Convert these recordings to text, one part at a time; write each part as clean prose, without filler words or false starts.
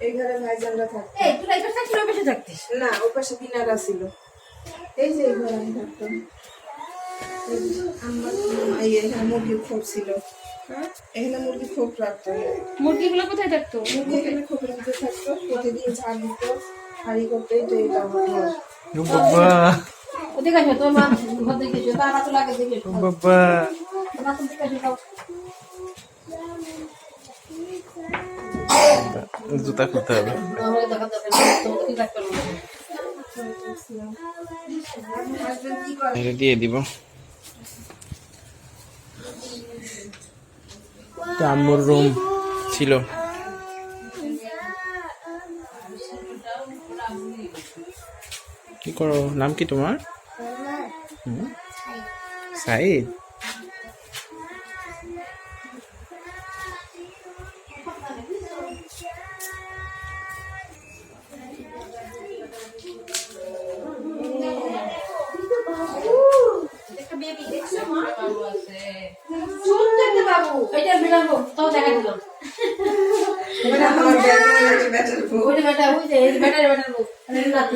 এই ঘরে ভাইজানরা থাকতো। না, ও পাশে দিনারা ছিল। এই যে এই ঘরে আমি থাকতাম। এখানে মুরগির খোপ ছিল। এখানে মুরগির খোপ রাখতো। মুরগিগুলো কোথায় থাকতো? মুরগি এখানে খোপের ভিতরে থাকতো, প্রতিদিন ঝাড় দিত, হাঁড়ি করতো। এই তো এটা আমার ঘর। ওদিকে আসো, তোমার মা ঘর দেখে এসো, তার হাতে লাগে দেখে এসো। বাথরুম থেকে এসে যাও। জুতা খুলতে হবে, আমাকে দেখা দরকার নেই, তোমাকে কি রাখতে হবে? এটা দিয়ে দিব। আম্মুর রুম ছিল। কি করো? নাম কি তোমার? সাইদ।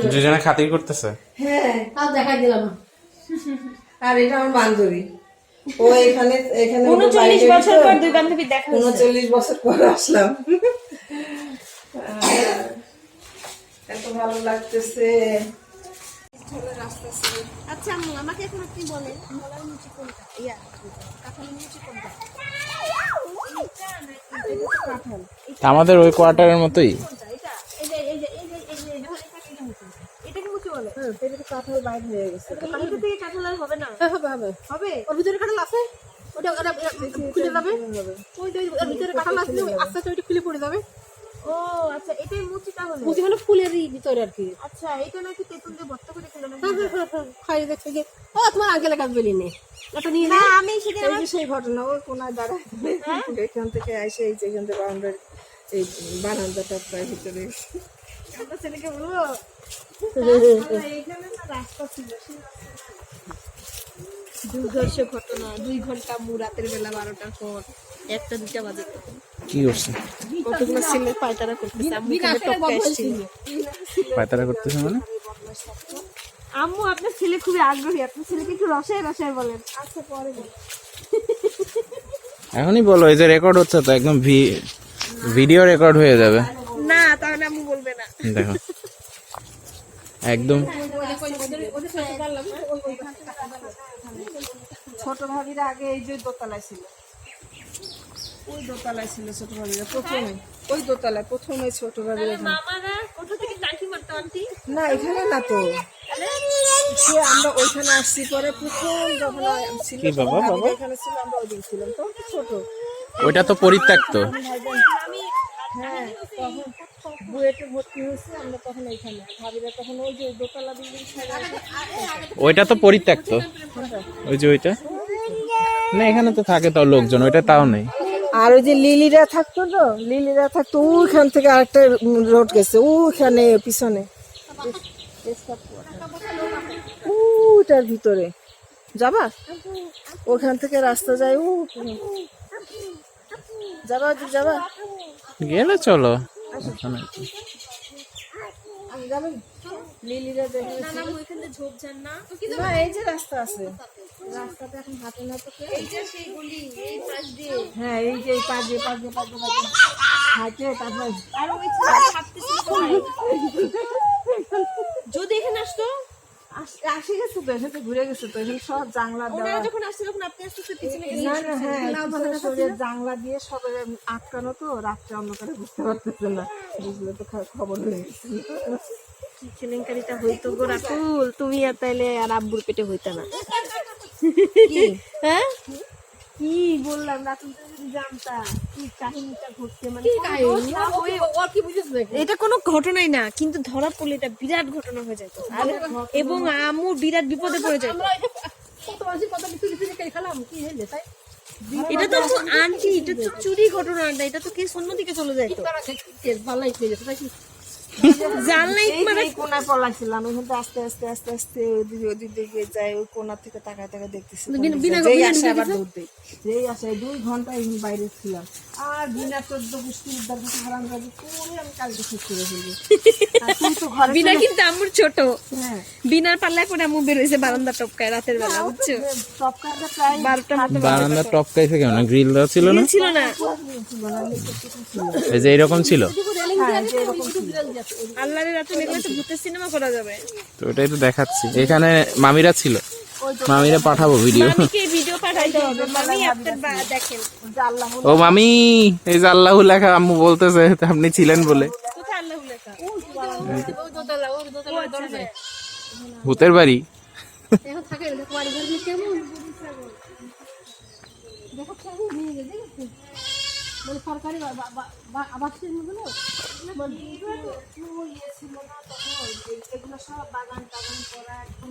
দুজনে খাতির করতেছে। হ্যাঁ, দেখাই দিলাম। আর এটা আমার বান্ধবী। ও এখানে 39 বছর পর দুই বান্ধবী দেখা হয়েছে। 39 বছর পর আসলাম। এত ভালো লাগতেছে। আচ্ছা আম্মু, আমাকে এখন আপনি বলেন কলার মুচি কোনটা? কাঁঠালের মুচি কোনটা? আমাদের ওই কোয়ার্টারের মতোই। এটা কি মুচি বলে? এটা তো কাঁঠাল বাইরে হয়ে গেছে। এটা থেকে কাঁঠাল আর হবে না? হবে। ওর ভিতরে কাঁঠাল আছে? ওটা খুলে যাবে? ওই ওর ভিতরে কাঁঠাল আছে, আস্তে আস্তে ওইটা খুলে পড়ে যাবে। ও আচ্ছা, এটাই মুচি তাহলে। মুচি মানে ফুলেরই ভিতরে আর কি। আচ্ছা, এটা নাকি তেঁতুল দিয়ে ভর্তা করে খেলো নাকি? খাই দেখছে কি? ও তোমার আঙ্কেলের কাছে বলি নে। এটা নিয়ে না, আমি সেদিন এই যে সেই ঘটনা, ওই কোনায় দাঁড়ায় এখান থেকে এসে এই যে এখান থেকে বারান্দার এই বারান্দাটা প্রায় ভিতরে। আমরা ছেলেকে বলবো এইখানে না রাস্তা ছিল, দুর্ধর্ষ ঘটনা। 2 ঘন্টা রাতের বেলা 12টার পর 1টা 2টা বাজে তখন কি করছে? কতগুলো ছেলে পায়তারা করতেছে। আম্মু এখানে টপকে আসছিল। পায়তারা করতেছে মানে? আম্মু, আপনার ছেলে খুবই আগ্রহী, আপনার ছেলেকে একটু রসায় রসায় বলেন। আচ্ছা, পরে বলেন। এখনই বলো, এই যে রেকর্ড হচ্ছে তো, একদম ভিডিও রেকর্ড হয়ে যাবে। না, তাহলে আম্মু বলবে না। দেখো একদম। ছোট ভাবিরা আগে এই যে দোতলায় ছিল, ওই দোতলায় ছিল ছোট ভাবিরা প্রথমে। ওই দোতলায় প্রথমে ছোট ভাবিরা। মামারা কোথা থেকে টাকি মারতো আন্টি? না, এখানে না তো, সে আমরা ওইখানে আসছি পরে। প্রথম যখন ছিল কি বাবা বাবা এখানে ছিল, আমরা ওই দিন ছিলাম, তখন তো ছোট। ওইটা তো পরিত্যক্ত। হ্যাঁ, তখন বুয়েটে ভর্তি হয়েছে আমরা, তখন এইখানে ভাবিরা তখন ওই যে দোতলা বিল্ডিং ওইটা তো পরিত্যক্ত। ওই যে ওইটা না, এখানে তো থাকে তাও লোকজন, ওইটা তাও নেই। আর ওই যে লিলিরা থাকতো, তো লিলিরা থাকতো ওইখান থেকে আরেকটা রোড গেছে ওইখানে পিছনে, ওটার ভিতরে যাবা, ওখান থেকে রাস্তা যায়। যাবা যাবা গেলে চলো। যাবেন লিলিরা দেখে না, এই যে রাস্তা আছে, রাস্তাতে এখন হাঁটে না তো কেউ। হ্যাঁ, এই যে এই পাশ দিয়ে হাঁটে, তারপর যদি এখানে আসতো, আসে গেছে তো, এখানে ঘুরে গেছে তো, এখানে সব জানলা দেওয়া। যখন আসছে তখন আপনি আসতে পিছনে না না, হ্যাঁ, শরীরের জানলা দিয়ে সবাই আটকানো, তো রাত্রে অন্ধকারে বুঝতে পারতেছে না, বুঝলে তো খবর হয়ে গেছে। কেলেঙ্কারিটা হইতো গো রাতুল, তুমি আর তাইলে আর আব্বুর পেটে হইতা না। হ্যাঁ, কি বললাম, রাতুল যদি জানতা কি কাহিনীটা ঘটছে, মানে এটা কোনো ঘটনাই না, কিন্তু ধরা পড়লে এটা বিরাট ঘটনা হয়ে যেত, এবং আম্মু বিরাট বিপদে পড়ে যেত। এটা তো আন্টি, এটা তো চুরি ঘটনা না, এটা তো কেস অন্যদিকে চলে যায়। তো জানলাই এই যে এই কোনায় পলাইছিলাম, এখান থেকে আস্তে আস্তে আস্তে আস্তে ওদিক দিকে যাই, ওই কোনা থেকে তাকায় তাকায় দেখতেছি যেই আসে আবার দৌড় দেই, যেই আসে 2 ঘন্টা এখানে বাইরে ছিলাম। আর বিনা 14 পুষ্টি উদ্ধার দিতে হারাম যাবে করে আমি কালকে শেষ করে ফেলবো। আর তুই তো ঘরে বিনা কিন্তু আম্মুর ছোট, হ্যাঁ বিনার পাল্লায় পরে আম্মু বের হয়েছে বারান্দা টপকায় রাতের বেলা, বুঝছো? সব কাজে প্রায় 12টার মতো বারান্দা টপকাইছে কেন? গ্রিল দেওয়া ছিল না? ছিল না, ছিল না, এই যে এরকম ছিল। হ্যাঁ যে এরকম ছিল। আল্লাহর রাতে দেখলে তো ভূতের সিনেমা করা যাবে। তো ওটাই তো দেখাচ্ছি। এখানে মামিরা ছিল, মামিরা পাঠাবো ভিডিও। মামিকে ভিডিও পাঠাইতে হবে, মামি আপনার দেখেন। যে আল্লাহ ও মামি, এই যে আল্লাহু লেখা আম্মু বলতেছে আপনি ছিলেন বলে। কোথায় আল্লাহ লেখা? ওই দোতলা, ওই দোতলা দরজায়। ভূতের বাড়ি। এখন থাকে দেখো বাড়ি ঘর কেমন দেখো কেমন নিয়ে গেছে, দেখো বলে সরকারি আবাসের মতো ছিল না তখন, এগুলো সব বাগান টাগান করা একদম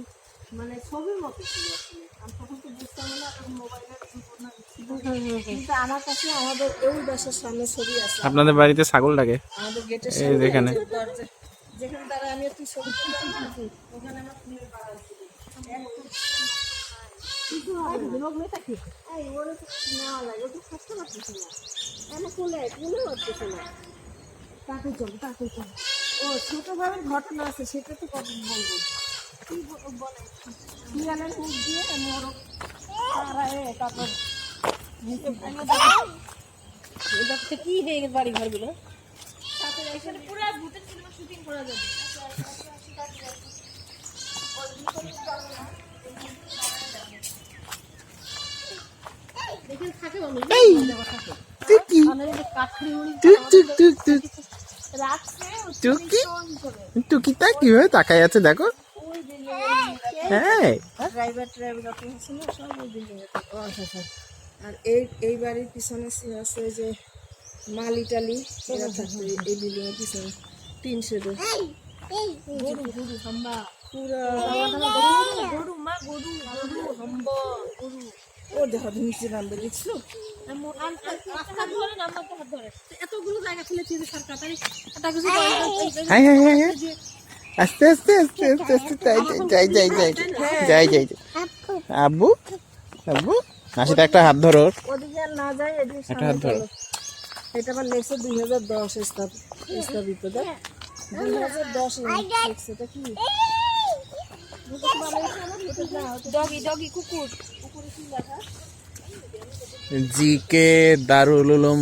মানে ছবির মতো ছিল আসলে। আমি তখন তো বুঝতাম না, তখন মোবাইলের যুগ না ছিল। কিন্তু আমার কাছে আমাদের ওই বাসার সামনে ছবি আছে, আপনাদের বাড়িতে ছাগল ডাকে? আমাদের গেটের এই সামনে যেখানে দরজা, যেখানে তারা আমি একটু ছবি তুলতাম না, ওখানে আমার ফুলের বাগান ছিল। কিন্তু লোক নেই থাকি এই ওরে তো নেওয়া লাগে, ওটা কষ্ট করতেছে না, আমি কোলে করতেছে না, তাকে চল তাকে চল। ও ছোট ভাবের ঘটনা আছে, সেটা তো কত বলবো, কি বলে শিয়ালের মুখ দিয়ে মোরগ তারায় তারপর এটা কি হয়ে গেছে বাড়ি ঘরগুলো, তারপরে এখানে পুরো ভূতের সিনেমা শুটিং করা যাবে। দেখেন থাকে মানুষ টুকিটা কিভাবে তাকাই আছে দেখো। হ্যাঁ ড্রাইভার ছিল সব ওই বিল্ডিংয়ে থাকে। আর এই বাড়ির পিছনে আছে যে মালি টালি, এরা থাকতো এই বিল্ডিং এর পিছনে, 3 শেডে গরু গরু হাম্বা পুরা গরু মা গরু গরু হাম্ব গরু ও দেখো নিচে নামবে, দেখছো রাস্তা ধরে নাম্বারটা হাত ধরে এতগুলো জায়গা খুলেছে যে সরকার, তাই এটা কিছু হাই হাই হাই হাই। আস্তে আস্তে আস্তে আস্তে আস্তে যাই যাই যাই যাই যাই যাই। আব্বু আব্বু নাসিতে একটা হাত ধরো। ওদিকে আর না যায়, এদিকে একটা হাত ধরো। এটা আবার লেখছে 2010 স্থাপিত, দেখ 2010 লেখছে, এটা কি ডগি ডগি কুকুর জিকে দারুল উলুম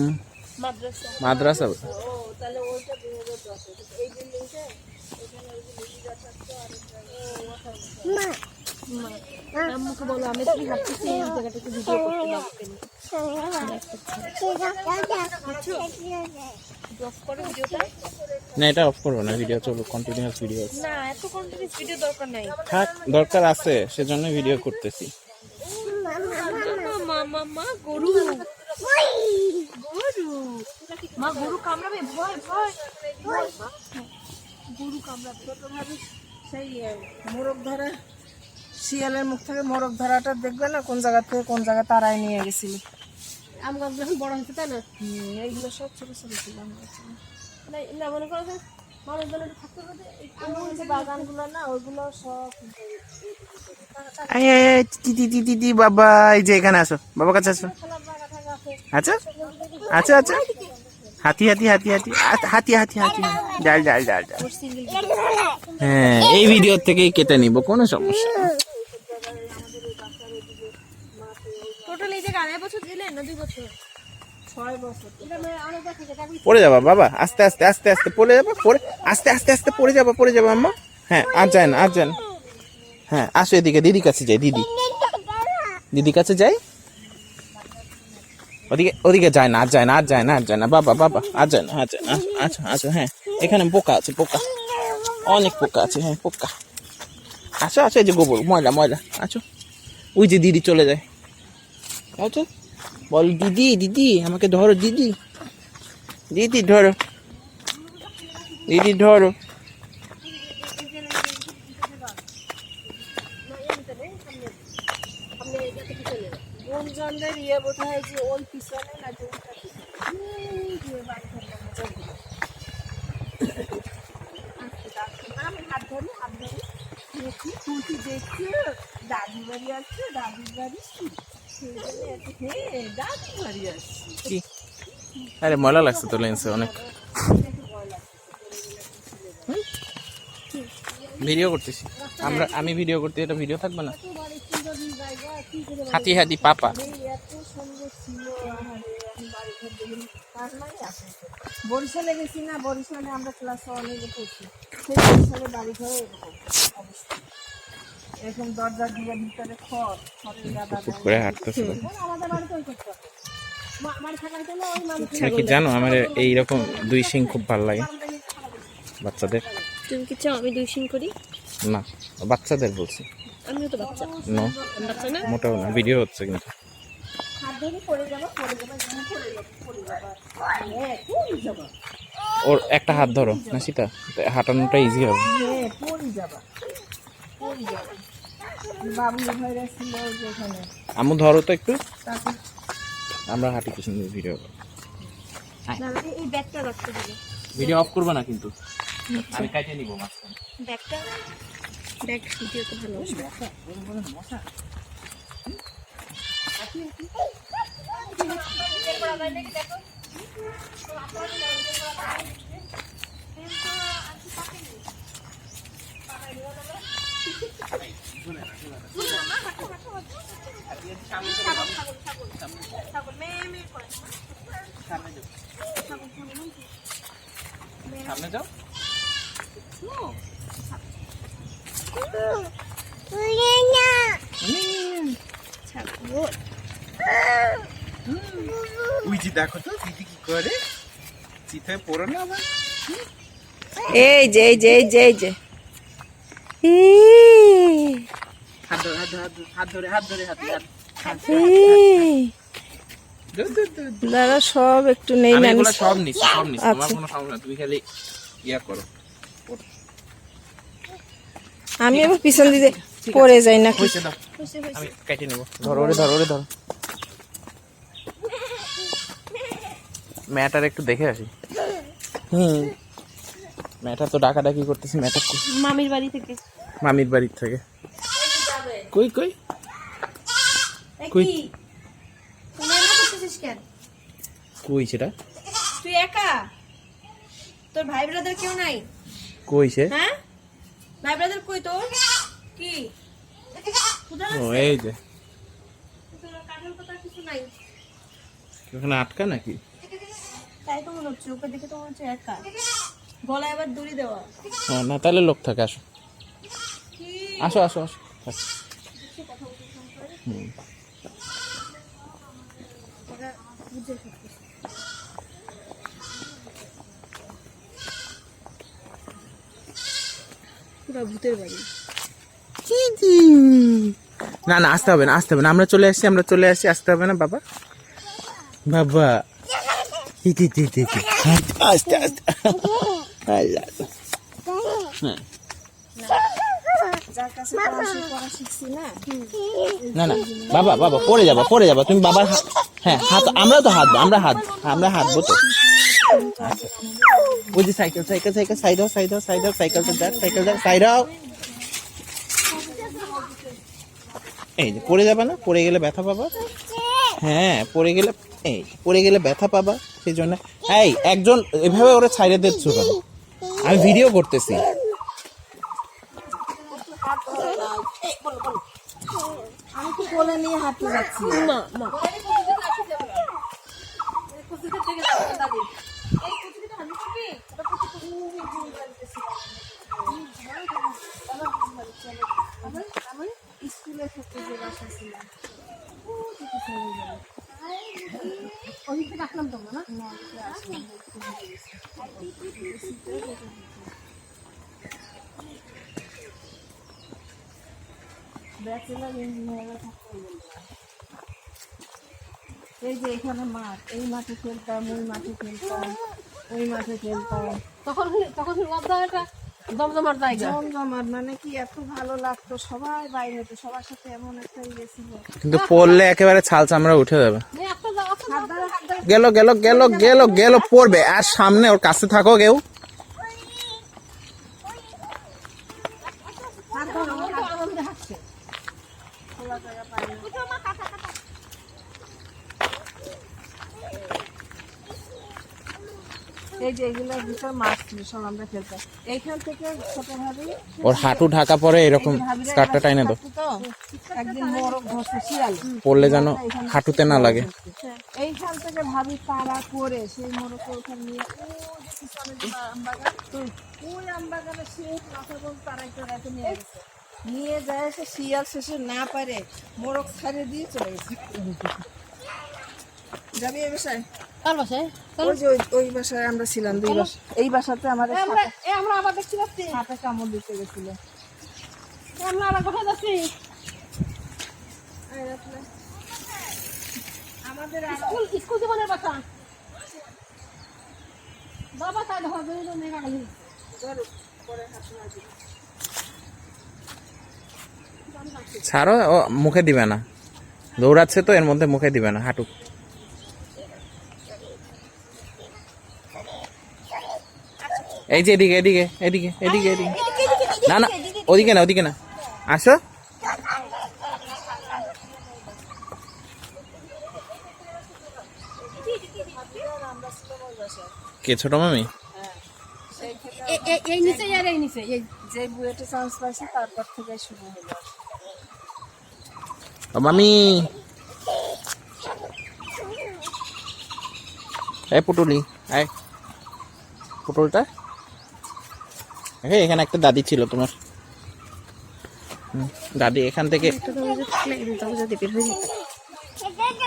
মাদ্রাসা মাদ্রাসা। ও তাহলে ওইটা 2010 এই বিল্ডিংটা এখানে ওই যে লিডার থাকতো আর আম্মুকে বলো আমি কি ভাবতেছি এই জায়গাটাতে ভিডিও করতে দাও কেন ব্লগ করে ভিডিওটা না এটা অফ করবো না, ভিডিও চলুক, কন্টিনিউয়াস ভিডিও আছে। না এত কন্টিনিউয়াস ভিডিও দরকার নাই, থাক, দরকার আছে সেজন্য ভিডিও করতেছি। মা মা মা গরু গরু মা গরু কামড়াবে, ভয় ভয় গরু কামড়াবে। ছোট ভাবে সেই মোরগ ধরা, শিয়ালের মুখ থেকে মোরগ ধরাটা দেখবে না কোন জায়গা থেকে কোন জায়গা তারাই নিয়ে গেছিল। আম গাছ যখন বড় হয়েছে তাই না, এইগুলো সব ছোট ছোট ছিল না মনে করো যে মানুষজনের থাকতে পারে বাগানগুলো না, ওইগুলো সব দিদি বাবা, এই যে এখানে আসো, বাবা কাছে আসো। আচ্ছা আচ্ছা আচ্ছা, হাতি হাতি হাতি হাতি হাতি হাতি হাতি ডাল ডাল ডাল ডাল। হ্যাঁ এই ভিডিও থেকেই কেটে নিব, কোনো সমস্যা নেই। টোটাল এই জায়গায় 2.5 বছর দিলেন না 2 বছর 6 বছর। এটা মানে অনেক দেখা যায় পড়ে যাবা বাবা, আস্তে আস্তে আস্তে আস্তে পড়ে যাবা, পড়ে আস্তে আস্তে আস্তে পড়ে যাবা আম্মা। হ্যাঁ আর যায় না আর যায় না। হ্যাঁ আসো এদিকে, দিদি কাছে যাই, দিদি কাছে যাই। ওদিকে ওদিকে যায় না, আর যায় না আর যায় না আর যায় না বাবা বাবা, আর যায় না আর যায় না। আচ্ছা আচ্ছা, হ্যাঁ এখানে পোকা আছে, পোকা অনেক পোকা আছে, হ্যাঁ পোকা। আসো আসো, এই যে গোবর ময়লা ময়লা, আছো ওই যে দিদি চলে যায়। আচ্ছা বল দিদি দিদি আমাকে ধরো, দিদি দিদি ধরো, দিদি ধরো। গুঞ্জনদের ইয়ে বোধ হয় যে ওই পিছনে না কি দেখছো দাদি বাড়ি আসছে দাদির বাড়ি সেই জন্য হ্যাঁ দাদির বাড়ি আসছি কি আরে ময়লা লাগছে তো লেন্সে অনেক ভিডিও করতেছি আমি ভিডিও করতে এটা ভিডিও থাকবে না হাতি হাতি পাপা এত সুন্দর ছিল বরিশালে গেছি না বরিশালে আমরা ক্লাস 1 এ পড়ছি সেই বরিশালে বাড়ি ঘরে এরকম অবস্থা এরকম দরজা দিয়ে ভিতরে খড়ের গাদা করে হাঁটতেছে আমাদের বাড়িতে ওই করতে হবে আমার থাকার জন্য ওই মানুষ কি জানো আমার এইরকম 2 সিং খুব ভালো লাগে বাচ্চাদের তুমি কি চাও আমি 2 সিং করি না বাচ্চাদের বলছি আমিও তো বাচ্চা নো বাচ্চা না মোটেও না ভিডিও হচ্ছে কিন্তু হাত ধরে পড়ে যাবো যেমন পড়ে যাবো হ্যাঁ পড়ে যাবো ওর একটা হাত ধরো না সীতা হাঁটানোটা ইজি হবে হ্যাঁ পড়ে যাবা বাবু ভাইরা ছিল যেখানে আমু ধরো তো একটু তারপর আমরা হাঁটি কি সুন্দর ভিডিও এই ব্যাগটা রাখতে হবে ভিডিও অফ করবে না কিন্তু আমি কাটে নিব মাঝখানে ব্যাগটা ব্যাগ ভিডিও তো ভালো সামনে যাও ওই যে দেখো তো দিদি কি করে চিতায় পড়ো না আবার এই যে দাদা সব একটু নেই আমি না এগুলো সব নিচ্ছি তোমার কোনো সমস্যা না তুমি খালি ইয়া করো আমি আবার পিছন দিতে পড়ে যাই না হইছে দাও আমি কেটে নেব ধরো ধরো ম্যাটার একটু দেখে আসি ম্যাটার তো ডাকাডাকি করতেছি ম্যাটার মামির বাড়ি থেকে মামির বাড়ির থেকে কই কই কই তুই একা করতেছিস কেন কই সেটা তুই একা তোর ভাই ব্রাদার কেউ নাই কই সে হ্যাঁ ভাই ব্রাদার কই তোর কি ও এই যে তোর কাজের কথা কিছু নাই ওখানে আটকা নাকি তাই তো মনে হচ্ছে ওকে দেখে তো মনে হচ্ছে একা গলায় আবার দড়ি দেওয়া ও না তাহলে লোক থাকে আসো আসো পুরো ভূতের বাড়ি না আসতে হবে না আমরা চলে আসছি আসতে হবে না বাবা আস্তে না বাবা পড়ে যাবা তুমি বাবার হ্যাঁ হাত আমরা হাঁটবো তো ওই যে সাইকেল সাইড এই যে পড়ে যাবা না পড়ে গেলে ব্যথা পাবা হ্যাঁ পড়ে গেলে ব্যথা পাবা সেই জন্য এই একজন এভাবে ওরা ছাইড়ে দিচ্ছ কেন আমি ভিডিও করতেছি আমি তো কোলে নিয়ে হাঁটতে যাচ্ছি স্কুলে থাকতে যে বাসা ছিলাম ওইদিকে রাখলাম তো না ব্যাচেলার ইঞ্জিনিয়াররা থাকতে এই যে এখানে মাঠ এই মাঠে খেলতাম ওই মাঠে খেলতাম তখন একটা জমজমার জায়গা জমজমাট মানে কি এত ভালো লাগতো সবাই বাইরে হতো সবার সাথে এমন একটা ইয়ে ছিল কিন্তু পড়লে একেবারে ছাল চামড়া উঠে যাবে গেল পড়বে আর সামনে ওর কাছে থাকো কেউ এই যে এগুলোর ভিতর মাছ ছিল সব আমরা খেলতাম এইখান থেকে ছোট ভাবি ওর হাঁটু ঢাকা পরে এরকম স্কার্টটা টাইনে দাও, তো একদিন মোরগ ধরছে শিয়াল পড়লে যেন হাঁটুতে না লাগে। এইখান থেকে ভাবি তারা করে সেই মোরগকে ওখানে নিয়ে ওই যে পিছনে যে আমবাগান ওই আমবাগানে সে মাথা বল তারা একটা রাতে নিয়ে গেছে, নিয়ে যায় সে শিয়াল শেষে না পারে মোরগ ছাড়িয়ে দিয়ে চলে গেছে। যাবি এই বাসায়? কার বাসায়? ওই যে ওই বাসায় আমরা ছিলাম 2 বাসা, এই বাসাতে আমাদের আমরা আবার দেখতে পাচ্ছি সাপে কামড় দিতে গেছিল। আমরা আবার কোথায় যাচ্ছি? আমাদের স্কুল জীবনের বাসা বাবা তাই ধর মেঘালি ছাড়ো, ও মুখে দিবে না, দৌড়াচ্ছে তো এর মধ্যে মুখে দিবে না, হাঁটু। এই যে এদিকে এদিকে এদিকে এদিকে এদিকে, না না ওদিকে না ওদিকে না, আসো। কে ছোট মামি? এই নিচে আর এই নিচে যে বুয়েটে চান্স পাইছি তারপর থেকে শুরু হলো। ও মামি, এই পুটুলি, আয় পুটুলটা। এখানে একটা দাদি ছিল তোমার, দাদি এখান থেকে,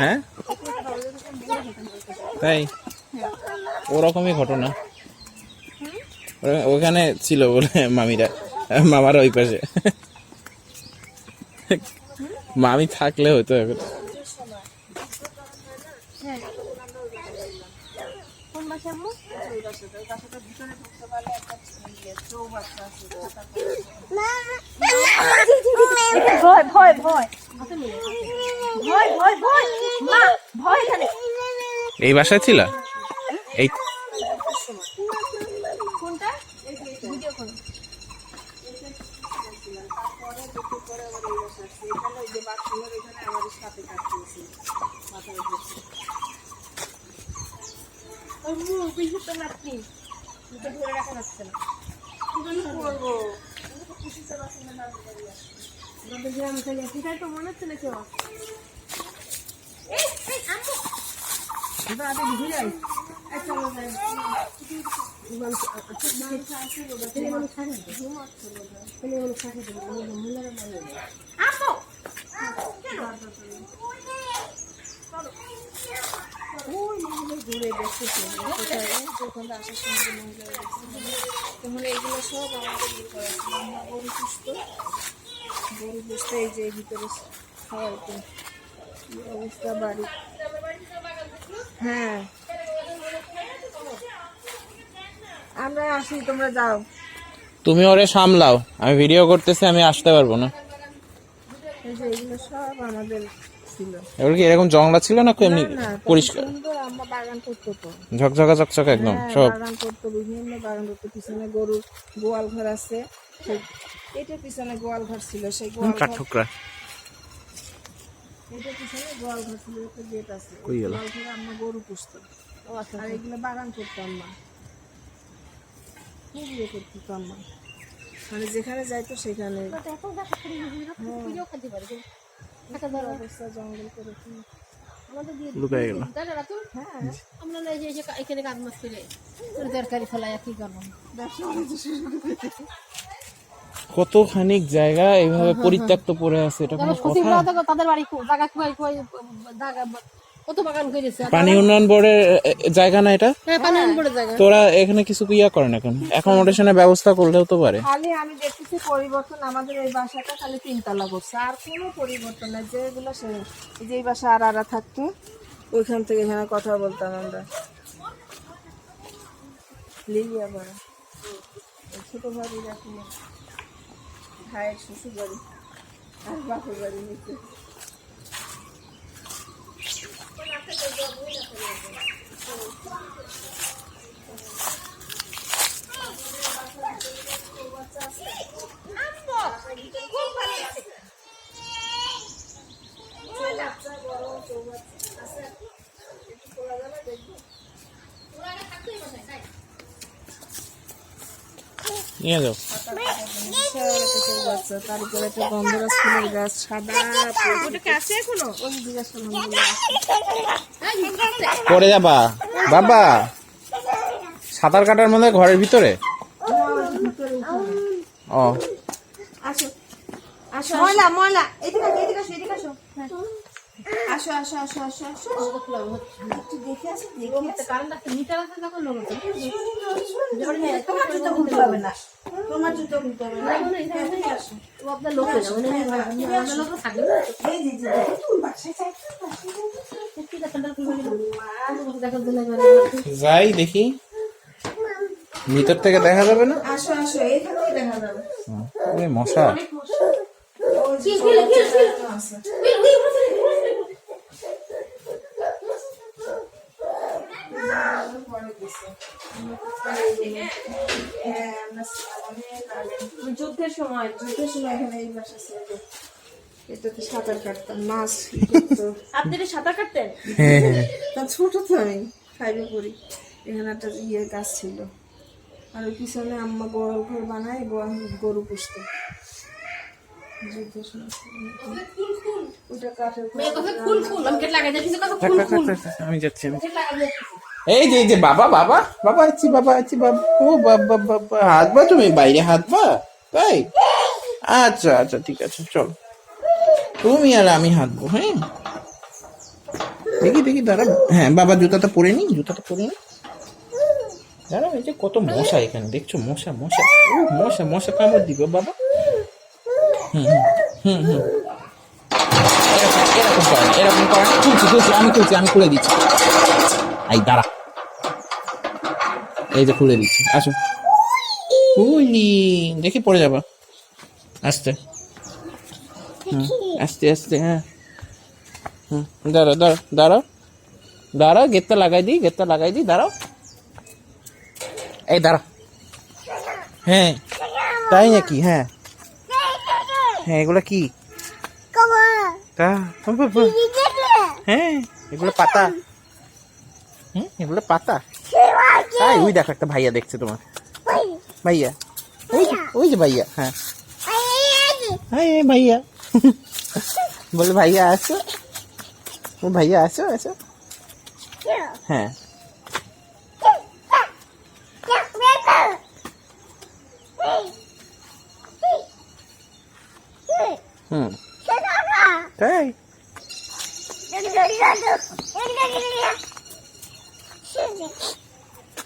হ্যাঁ তাই ওরকমই ঘটনা ওখানে ছিল বলে মামিরা, মামার ওই পাশে মামি থাকলে হতো এখন। কোন বাসা আম্মু? ওই বাসাটার ভিতরে ঢুকতে পারলে একটা চৌবাচ্চা আছে। ভয় ভয় ভয় ভয় ভয় ভয় মা ভয় এখানে। এই বাসায় ছিল এই কোনটা? ভিডিও করো। তারপরে দুপুর পরে আবার এই বাসা আসছে, এখানে ওই যে বাথরুমের ওইখানে আমার সাথে কাটতেছি মাথার উপরে। ওই মুখ বেশি তো নাতনি তো ধরে রাখা যাচ্ছে না। কি করবো? আমি তো খুশিতে বাথরুমে না দাঁড়িয়ে আছি। আমাদের গ্রাম থেকে সেটাই তো মনে হচ্ছে না কেউ। এই এই আম্মু দাদা ঘুরে যাই, চলো যাই। ঘুরে দেখতেছি কোথায় ওখানে আসার সময় মহিলারা তখন এইগুলো সব আমাদের ইয়ে করা ছিল। আমরা গরু পুষতে এই যে ভিতরে খাওয়ার অবস্থা বাড়ি। হ্যাঁ আমরা আসি, তোমরা যাও। তুমি ওরে সামলাও, আমি ভিডিও করতেছি, আমি আসতে পারবো না। এই যে এগুলো সব আমাদের ছিল। এবার কি এরকম জংলা ছিল না এমনি না, পরিষ্কার সুন্দর আমরা বাগান করতো তো। ঝকঝকা চকচকা একদম হ্যাঁ, সব। বাগান করতো, বিভিন্ন বাগান করতো। পিছনে গরুর গোয়াল ঘর আছে, এটার পিছনে গোয়াল ঘর ছিল, সেই গোয়াল ঘর কাঠঠোকরা এটার পিছনে গোয়াল ঘর ছিল, একটা গেট আছে। কই গেল? গোয়াল ঘরে আমরা গরু পুষতো আর এগুলো বাগান করতাম না, খুব ইয়ে করতো আমরা, মানে যেখানে যাইতো সেখানে অবস্থা জঙ্গল করে আমাদের দিয়ে লুকায় গেল। দাদা রাতুল হ্যাঁ আমরা না এই যে এখানে কাজ মাছ করে তরকারি ফেলাই কি করবো। কতখানি জায়গা এইভাবে পরিত্যক্ত পড়ে আছে, এটা কোনো কথা? তাদের বাড়ি জায়গা কত বাগান করেছে। পানি উন্নয়ন বোর্ডের জায়গা না এটা? হ্যাঁ পানি উন্নয়নের জায়গা। তোরা এখানে কিছু ইয়া করে না কেন? অ্যাকোমোডেশনের ব্যবস্থা করলেও তো পারে। খালি আমি দেখতেছি পরিবর্তন, আমাদের এই বাসাটা খালি 3 তলা করছে, আর কোনো পরিবর্তন নাই। যেগুলো যে এই বাসা আর থাকতো ওইখান থেকে এখানে কথা বলতাম আমরা। লিলিয়া বাড়া ছোট বাড়ি রাখি, ভাইয়ের শ্বশুর বাড়ি আর বাপের বাড়ি নিচে। নিয়ে যাও। তারপরে একটা গন্ধরাজ ফুলের গাছ, সাদা ওটাকে আছে এখনো, ওই জিজ্ঞাসা পড়ে যাবা বাবা, সাঁতার কাটার মধ্যে ঘরের ভিতরে। ও আসো আসো, ময়লা ময়লা, এদিকে আসো এদিকে আসো এদিকে আসো, আসো আসো আসো আসো আসো, একটু দেখে আসো দেখে আসো। কারণ একটা মিটার আছে তখন লোক আছে। তোমার জুতো খুলতে হবে না, তোমার জুতো খুলতে হবে না, এদিকে আসো। ও আপনার লোক হয়ে যাবে, আমাদের লোক থাকবে না। এই যে যে দেখো, তুমি বাসায় যাই তো, বাসায় যাই তো। কি দেখাটা কি বলি দেখা দিলে যাই দেখি, ভিতর থেকে দেখা যাবে না। আসো আসো, এখান থেকে দেখা যাবে। ওরে মশা, ওই যে ছোট বাচ্চাটা আছে। পরে দিছে। হ্যাঁ, আমরা অনেক আগে, যুদ্ধের সময় এখানে এই বাসা ছিল। এটাতে সাঁতার কাটতাম, মাছ তো আপনি কি সাঁতার কাটতেন? তা ছোট তো আমি 5-এ পড়ি। এখানে একটা ইয়ে গাছ ছিল, আর ওই পিছনে আম্মা গোয়াল ঘর বানায়, গরু পুষতো। যুদ্ধের সময় ওটা কাঠের ঘর। মেয়ে কথা ফুল ফুল আমি কেটে লাগাই যাচ্ছি, কথা ফুল ফুল আমি যাচ্ছি আমি। কেটে লাগাই যাচ্ছি। এই যে এই যে বাবা বাবা বাবা আছি বাবা আছি বাবা, ও বাবা বাবা, হাতবা তুমি বাইরে হাতবা, তাই? আচ্ছা আচ্ছা ঠিক আছে, চলো তুমি আর আমি হাঁটবো। হ্যাঁ দেখি দেখি দাঁড়া, হ্যাঁ বাবা জুতাটা পরে নি, জুতাটা পরে নি, দাঁড়াও। এই যে কত মশা এখানে দেখছো, মশা মশা, ও মশা মশা কামড় দিবে বাবা। হুম হুম হুম হুম, এরকম করে না, এরকম করে না, খুলছি আমি খুলে দিচ্ছি। এই দাঁড়া, এই যে খুলে দিচ্ছি, আসো। উইলি দেখি পড়ে যাবা, আস্তে আস্তে আস্তে, হ্যাঁ দাঁড়াও দাঁড়াও দাঁড়াও দাঁড়াও, গেটটা লাগাই দিই, দাঁড়াও। এই দাঁড়াও, হ্যাঁ তাই নাকি? হ্যাঁ হ্যাঁ, এগুলো কি? তা হ্যাঁ এগুলো পাতা, এগুলো পাতা। তাই? ওই দেখো একটা ভাইয়া দেখছে তোমার, ভাইয়া, ওই যে ভাইয়া, হ্যাঁ হ্যাঁ ভাইয়া বলে ভাইয়া আসো, ভাইয়া আসো আসো, হ্যাঁ হুম তাই?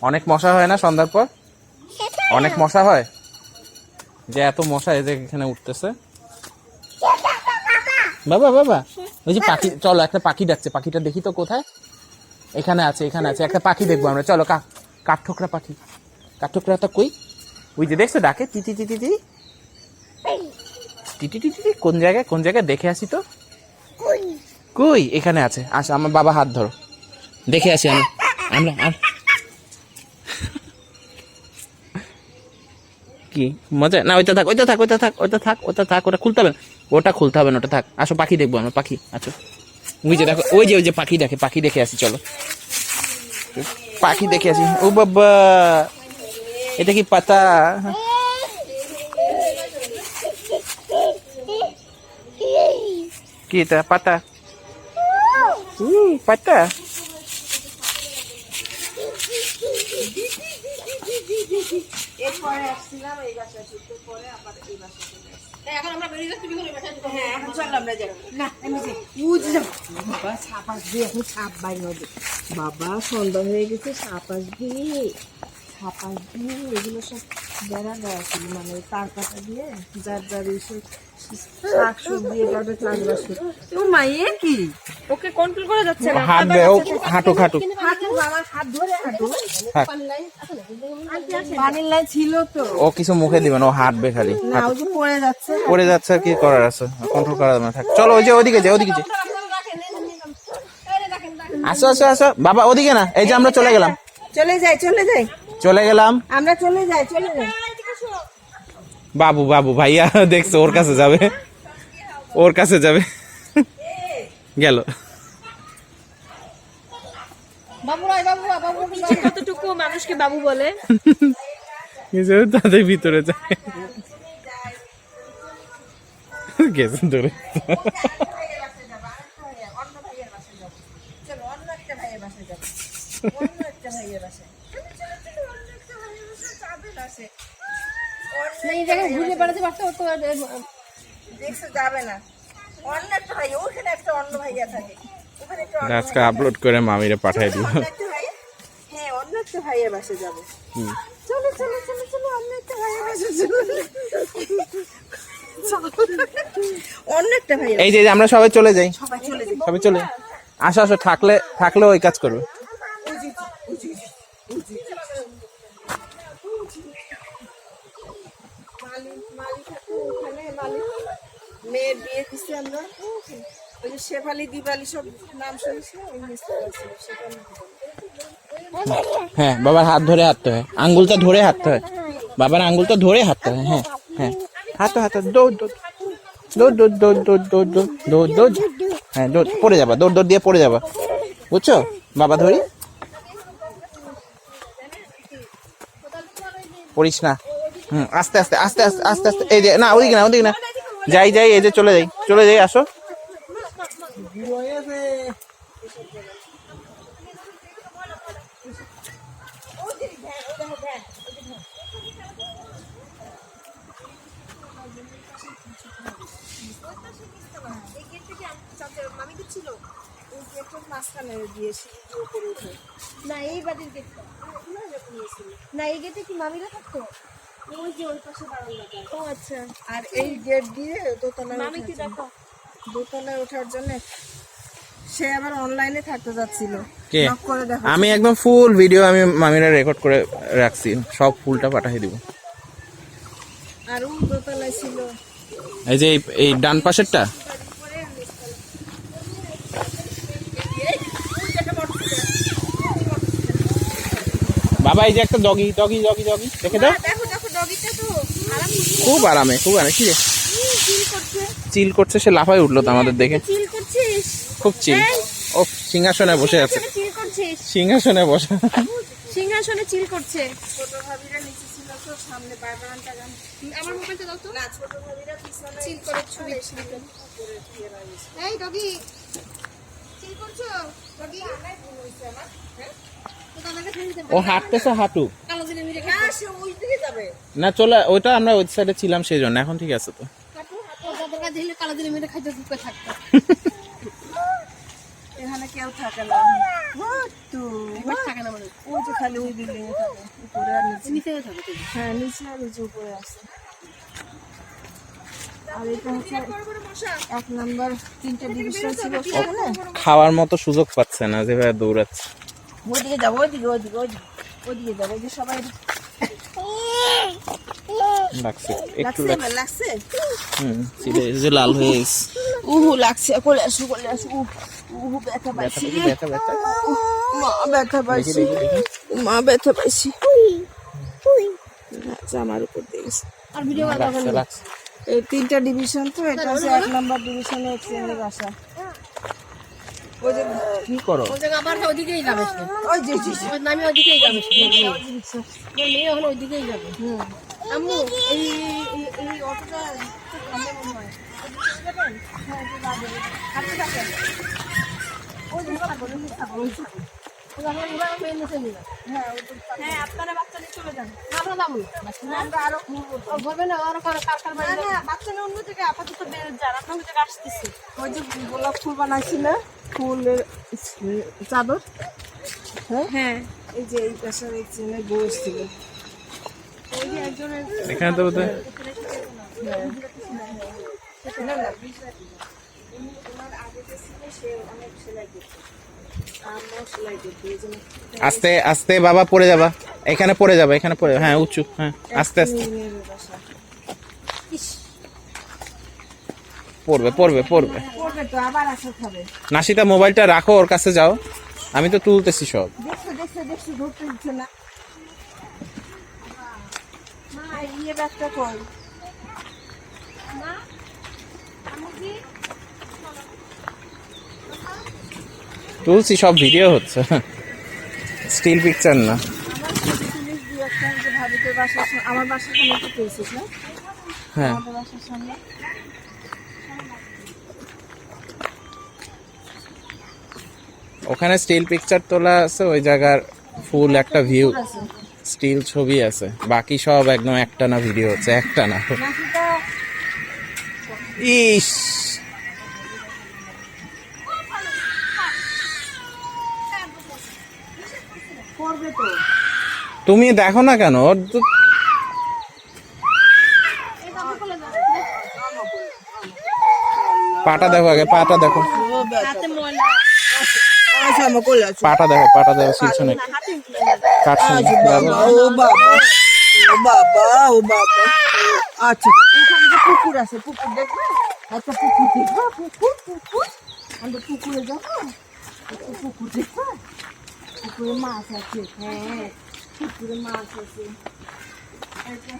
অনেক মশা হয় না সন্ধ্যার পর? অনেক মশা হয়, যে এত মশা এই যে এখানে উঠতেছে। বাবা বাবা, ওই যে পাখি, চলো একটা পাখি ডাকছে, পাখিটা দেখি তো কোথায়। এখানে আছে একটা পাখি দেখবো আমরা, চলো। কাঠঠোকরা পাখি, কাঠঠোকরাটা কই? ওই যে দেখছো ডাকে, টিটি টিটি টি টিটি টিটি টি, কোন জায়গায় দেখে আসি তো। কই? এখানে আছে, আসো আমার বাবা হাত ধরো, দেখে আসি আমরা কি মজা না? ওইটা থাক, ওটা খুলতে হবে না, ওটা থাক। আসো পাখি দেখবো আমরা, পাখি আছো। ওই যে দেখো, ওই যে পাখি দেখে আসি, চলো পাখি দেখে আসি। ও বাবা, এটা কি পাতা? কি এটা? পাতা, পাতা। এরপরে আসছিলাম এই বাসায়, শীতের পরে আবার এই বাসায় চলে আসছি। এখন আমরা বেরিয়ে যাচ্ছি, বিকেলে বাসায় যাবো। হ্যাঁ এখন চল আমরা যাবো না, আমি যে বুঝে যাবো। বাবা সাপ আসবে, এখন সাপ বাইর হবে। বাবা সন্ধ্যা হয়ে গেছে, সাপ আসবে। এগুলো সব বেড়া দেওয়া ছিল, মানে তার কাটা দিয়ে যার এইসব শাক সবজি এভাবে চাষবাস করে। ও মাইয়ে কি ওকে কন্ট্রোল করা যাচ্ছে না, হাত দে, হাঁটু আমার হাত ধরে হাঁটু। থাক। পানির লাইন ছিল তো, ও কিছু মুখে দিবেন, ও হাঁটবে খালি, না ওই যে পড়ে যাচ্ছে। পড়ে যাচ্ছে, আর কি করার আছে, কন্ট্রোল করা যাবে না। থাক, চলো ওই যে ওদিকে যে আসো বাবা, ওদিকে না, এই যে আমরা চলে গেলাম, চলে যাই আমরা চলে যাই। বাবু ভাইয়া দেখছো, ওর কাছে যাবে গেল। বাবু কতটুকু মানুষকে বাবু বলে। নিজেও তাদের ভিতরে যায় গেছে ধরে চলো অন্য একটা ভাইয়ের বাসায় যাবো অন্য একটা ভাইয়ের বাসায় অন্য একটা ভাইয়ের বাসায় যাবে না সে না এই জায়গায় ঘুরে বেড়াতে পারতো তো দেখছে যাবে না অন্য একটা ভাই ওখানে একটা অন্য ভাইয়া থাকে ওখানে একটা অন্য আজকে আপলোড করে মামিরে পাঠাই দিব অন্য একটা ভাইয়া হ্যাঁ অন্য একটা ভাইয়ের বাসায় যাবো চলো চলো চলো চলো অন্য একটা ভাইয়ের বাসায় চলো অন্য একটা ভাইয়ের এই যে আমরা সবাই চলে যাই সবাই চলে যাবে সবাই চলে যাই। আসো আসো থাকলে ওই কাজ করবে মালি থাকে ওখানে মালি মেয়ের বিয়ে দিচ্ছি আমরা ওই যে শেফালি দিবালি সব নাম শুনেছি ওই মিস্টার আছে সেখানে হ্যাঁ বাবার হাত ধরে হাঁটতে হয় আঙ্গুলটা ধরে হাঁটতে হয় বাবার আঙ্গুলটা ধরে হাঁটতে হয় হ্যাঁ হ্যাঁ হাঁটো দৌড় দৌড় হ্যাঁ দৌড় পড়ে যাবা দৌড় দিয়ে পড়ে যাবা বুঝছো বাবা ধরি পড়িস না আস্তে আস্তে আস্তে আস্তে আস্তে আস্তে এই যে না ওদিকে না যাই এই যে চলে যাই আসো ছিল ওই গেটের মাঝখানে দিয়েছি উপরে উঠে না এই বাড়ির গেটটা না এই গেটে কি মামিরা থাকতো ওই যে ওই পাশে বারান্দাটা ও আচ্ছা আর এই গেট দিয়ে দোতলায় মামিকে দেখো দোতলায় ওঠার জন্য সে আবার অনলাইনে থাকতে যাচ্ছিল কে নক করে দেখো আমি একদম ফুল ভিডিও আমি মামিরা রেকর্ড করে রাখছি সব ফুলটা পাঠিয়ে দিব আর ও দোতলায় ছিল এই যে এই ডান পাশেরটা বাবা এই যে একটা ডগি দেখে দাও দেখো দেখো ডগিটা তো আরাম খুব আরামে কি রে চিল করছে চিল করছে সে লাফায় উঠলো তো আমাদের দেখে চিল করছিস খুব চিল ও সিংহাসনে বসে আছে চিল করছিস সিংহাসনে বসে সিংহাসনে চিল করছে ছোট ভাবিরা নিচে ছিল তো সামনে বারবারানটা গান আমার মোবাইলটা দাও তো না ছোট ভাবিরা পিছনে চিল করে ছবি এই ডগি চিল করছো ডগি ও হাঁটতেছে হাঁটুক কালো দিনে মিলে না সে ওই দিকে যাবে না চলে ওইটা আমরা ওই সাইডে ছিলাম সেই জন্য এখন ঠিক আছে তো দাদার দিলে কালো দিনে মিলে খাইতে দুপুরে থাকতো এখানে কেউ থাকে না তো এবার থাকে না মানে ওই যে খালি ওই বিল্ডিং এ থাকে উপরে আর নিচে নিচেও থাকে তো হ্যাঁ নিচে আর নিচে উপরে আছে আর এটা হচ্ছে 1 নম্বর 3টে ডিভিশন ছিল সেখানে খাওয়ার মতো সুযোগ পাচ্ছে না যেভাবে দৌড়াচ্ছে ওইদিকে যাবো ওইদিকে যাবো ওই যে সবাই লাগছে একটু লাগছে লাগছে চিলে যে লাল হয়ে গেছে লাগছে কোলে আসু ব্যথা পাইছি ব্যথা মা ব্যথা পাইছি আমার উপর দিয়েছে আর ভিডিও লাগছে এই 3টা ডিভিশন তো এটা হচ্ছে 1 নম্বর ডিভিশনে এক্সচেঞ্জের বাসা ওই যে কি করো ওই জায়গা আবার ওইদিকেই যাবে সে ওই যে ওই নামি ওইদিকেই যাবে সে মেয়ে হলো ওইদিকেই যাবে আম্মু এই অটোটা সামনে মনে হয় হ্যাঁ যে যাবে হাঁটতে থাকেন ওই যে হ্যাঁ আপনারা বাচ্চা নিয়ে চলে যান আমরা যাবো আমরা আরো বলবে না আরো কার বাড়ি না বাচ্চা নিয়ে অন্য জায়গায় আপাতত বের যান আপনার জায়গায় আসতেছি ওই যে গোলাপ ফুল বানাইছি না ফুলের চাদর হ্যাঁ এই যে এই পাশের এই চেনে বউ ছিল ওই যে একজনের এখানে তো বোধহয় না না ওনার আগে যে ছিল সে অনেক সেলাই করতো আমরাও সেলাই করতো এই জন্য আস্তে আস্তে বাবা পড়ে যাবা এখানে পড়ে যাবে হ্যাঁ উঁচু হ্যাঁ আস্তে আস্তে পড়বে পড়বে তো আবার আসা খাবে নাসিতা মোবাইলটা রাখো ওর কাছে যাও আমি তো তুলতেছি সব দেখছো ধরতে দিচ্ছে না মা ইয়ে ব্যাগটা কই তুলছি সব ভিডিও হচ্ছে স্টিল পিকচার না আমার জিনিস দিয়ে একটা যে ভাবিকে তোর বাসার আমার বাসার সামনে তো পেয়েছিস না? হ্যাঁ আমাদের বাসার সামনে ওখানে স্টিল পিকচার তোলা আছে, ওই জায়গার ফুল একটা ভিউ স্টিল ছবি আছে, বাকি সব একদম একটানা ভিডিও হচ্ছে, একটানা। নাকিটা ইস করবে তো। তুমি দেখো না কেন, ওর তো পাটা দেখো আগে, পাটা দেখো, হাতে ময়লা আচ্ছা আমার কোলে আছে। পাটা দেখো, পাটা দেখো পিছনে কাটছে না। বাবা, ও বাবা, ও বাবা, ও বাবা। আচ্ছা এখানে যে পুকুর আছে, পুকুর দেখবে? একটা পুকুর দেখবা, পুকুর আমরা পুকুরে যাবো, একটা পুকুর দেখবা, পুকুরে মাছ আছে। হ্যাঁ পুকুরে মাছ আছে। আর একটা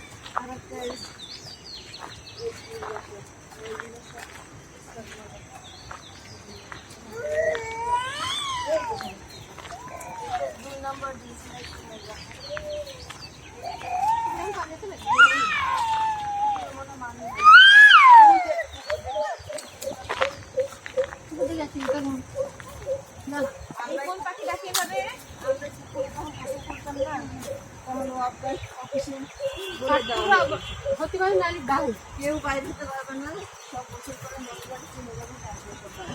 হতে পারে নালি গায়ে কেউ বাইরে যেতে পারবে না, সব বছর করে মশলা কিনে যাবে, তারপরে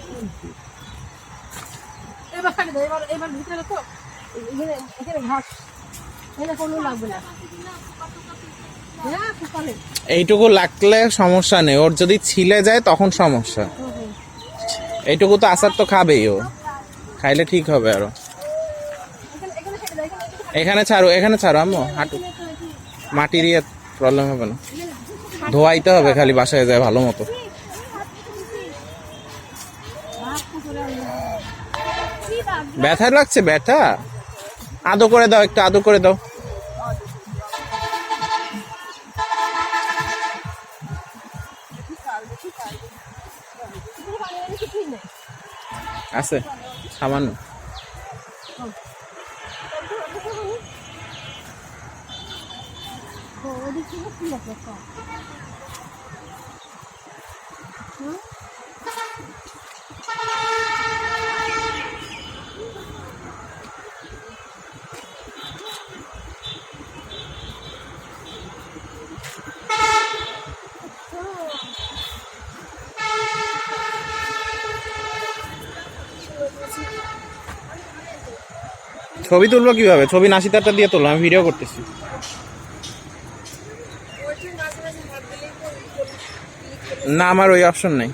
এবার কাটে দাও, এবার এবার ভিতরে তো এখানে এখানে ঘাস, এখানে কোনো লাগবে না। হ্যাঁ কুকালে এইটুকু লাগলে সমস্যা নেই, ওর যদি ছিলে যায় তখন সমস্যা। এইটুকু তো আচার তো খাবেই, ও খাইলে ঠিক হবে আরো। এখানে ছাড়ো, এখানে ছাড়ো আম্মু, হাঁটু মাটি দিয়ে প্রবলেম হবে না, ধোয়াইতে হবে খালি বাসায় যায় ভালো মতো। ব্যথা লাগছে, ব্যথা আদো করে দাও, একটু আদো করে দাও। আছে সামান্য। ছবি তুলবো কিভাবে? ছবি নাসিতারটা দিয়ে তুলবো, আমি ভিডিও করতেছি। না আমার ওই অপশন নেই।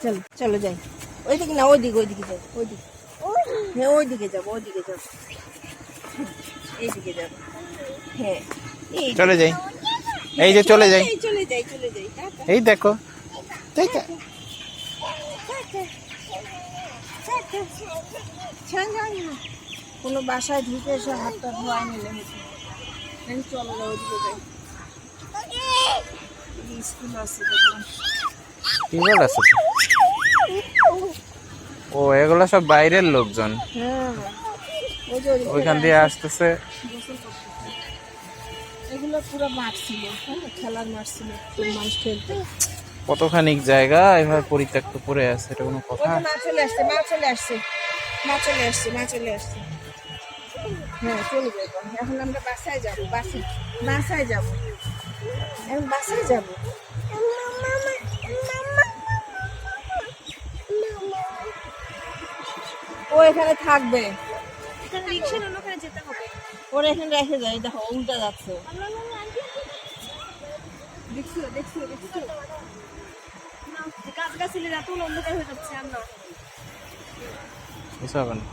চলো চলো যাই, ওইদিকে না, ওইদিকে ওইদিকে যাবো, ওইদিকে, হ্যাঁ ওইদিকে যাবো, ওইদিকে যাবো, এইদিকে যাবো, হ্যাঁ এই চলে যাই, এই যে চলে যাই, চলে যাই, চলে যাই, টাটা। এই দেখো, ঠিক আছে। কোনো বাসায় ঢুকে এসে হাতটা ধোয়া নিলে চলো ওইদিকে যাই। স্কুল আছে দেখলাম। কি বল আছে? ও এগুলো সব বাইরের লোকজন, হ্যাঁ ওই যে ওইখান দিয়ে আসতেছে। গোসল করতেছে। এগুলো পুরো মাঠ ছিল, হ্যাঁ খেলার মাঠ ছিল, মানুষ খেলতে। কতখানি জায়গা এভাবে পরিত্যক্ত পড়ে আছে, এটা কোনো কথা? মা চলে আসছে, মা চলে আসছে, মা চলে আসছে, মা চলে আসছে। হ্যাঁ চলে যাবো, এখন আমরা বাসায় যাবো, বাসায় যাবো, এখন বাসায় যাবো। ও এখানে থাকবে, এখানে রিক্সা অন্য ওখানে যেতে হবে। ওরা এখানে রেখে যায়, দেখো উল্টা যাচ্ছে। দেখছো দেখছো দেখছো, গাছ গাছালি রাত অন্ধকার হয়ে যাচ্ছে। আমরা কিছু হবে না।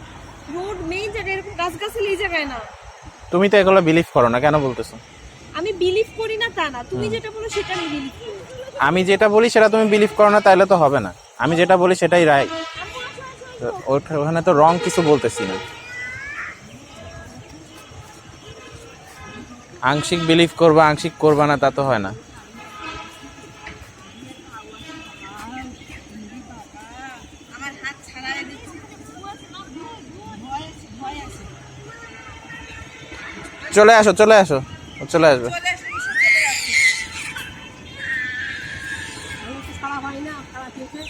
রোড মেইন জায়গায় এরকম গাছ গাছালি এই জায়গায় না। তুমি তো এগুলো বিলিভ করো না, কেন বলতেছো? আমি বিলিভ করি না তা না, তুমি যেটা বলো সেটা আমি বিলিভ করি। আমি যেটা বলি সেটা তুমি বিলিভ করো না, তাইলে তো হবে না। আমি যেটা বলি সেটাই রাইট, ওখানে তো রং কিছু বলতেছি না। আংশিক বিলিভ করবা, আংশিক করবা না, তা তো হয় না। আমার হাত ছাড়াই দিচ্ছে, ভয় আছে। চলে আসো, চলে আসো, চলে আসবে। চলে আসে, চলে আসে। আমি তো ছাড়া হয় না, খারাপ হয়েছে।